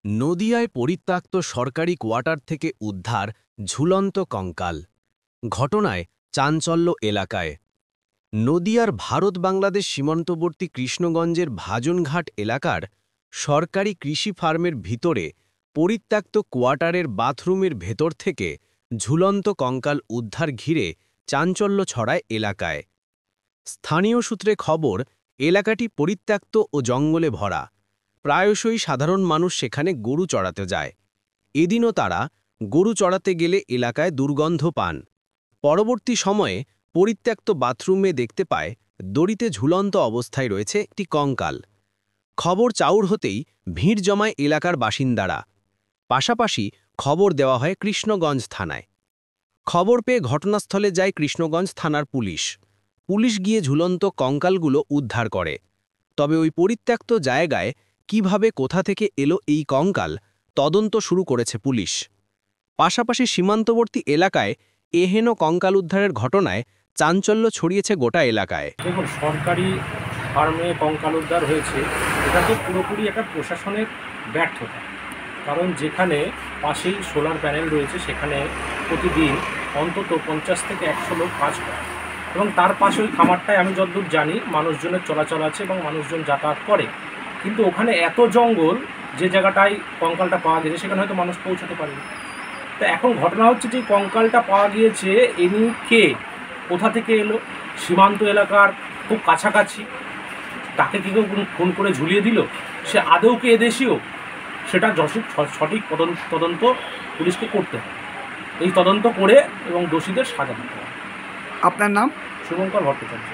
নদিয়ায় পরিত্যক্ত সরকারি কোয়ার্টার থেকে উদ্ধার ঝুলন্ত কঙ্কাল। ঘটনায় চাঞ্চল্য এলাকায়। নদিয়ার ভারত-বাংলাদেশ সীমান্তবর্তী কৃষ্ণগঞ্জের ভাজনঘাট এলাকার সরকারি কৃষি ফার্মের ভিতরে পরিত্যক্ত কোয়ার্টারের বাথরুমের ভেতর থেকে ঝুলন্ত কঙ্কাল উদ্ধার ঘিরে চাঞ্চল্য ছড়ায় এলাকায়। স্থানীয় সূত্রে খবর, এলাকাটি পরিত্যক্ত ও জঙ্গলে ভরা। প্রায়শই সাধারণ মানুষ সেখানে গরু চড়াতে যায়। এদিনও তারা গরু চড়াতে গেলে এলাকায় দুর্গন্ধ পান। পরবর্তী সময়ে পরিত্যক্ত বাথরুমে দেখতে পায় দড়িতে ঝুলন্ত অবস্থায় রয়েছে একটি কঙ্কাল। খবর চাউর হতেই ভিড় জমায় এলাকার বাসিন্দারা। পাশাপাশি খবর দেওয়া হয় কৃষ্ণগঞ্জ থানায়। খবর পেয়ে ঘটনাস্থলে যায় কৃষ্ণগঞ্জ থানার পুলিশ। পুলিশ গিয়ে ঝুলন্ত কঙ্কালগুলো উদ্ধার করে। তবে ওই পরিত্যক্ত জায়গায় কিভাবে কোথা থেকে এলো এই কঙ্কাল, তদন্ত শুরু করেছে পুলিশ। পাশাপাশি সীমান্তবর্তী এলাকায় এহেন কঙ্কাল উদ্ধারের ঘটনায় চাঞ্চল্য ছড়িয়েছে গোটা এলাকায়। দেখুন, সরকারি ফার্মে কঙ্কাল উদ্ধার হয়েছে, এটা তো পুরোপুরি একটা প্রশাসনের ব্যর্থতা। কারণ যেখানে পাশেই সোলার প্যানেল রয়েছে সেখানে প্রতিদিন অন্তত 50 থেকে 100 লোক কাজ করে, এবং তার পাশে ওই খামারটায় আমি যতদূর জানি মানুষজনের চলাচল আছে এবং মানুষজন যাতায়াত করে। কিন্তু ওখানে এত জঙ্গল, যে জায়গাটায় কঙ্কালটা পাওয়া গেছে সেখানে হয়তো মানুষ পৌঁছাতে পারেনি। তো এখন ঘটনা হচ্ছে যে কঙ্কালটা পাওয়া গিয়েছে, এনি কে, কোথা থেকে এলো, সীমান্ত এলাকার খুব কাছাকাছি, তাকে কি কেউ ফোন করে ঝুলিয়ে দিল, সে আদৌ কে এদেশীয়, সেটা সঠিক তদন্ত পুলিশকে করতে হবে। এই তদন্ত করে এবং দোষীদের সাজা দিতে হবে। আপনার নাম? শুভঙ্কর ভট্টাচার্য।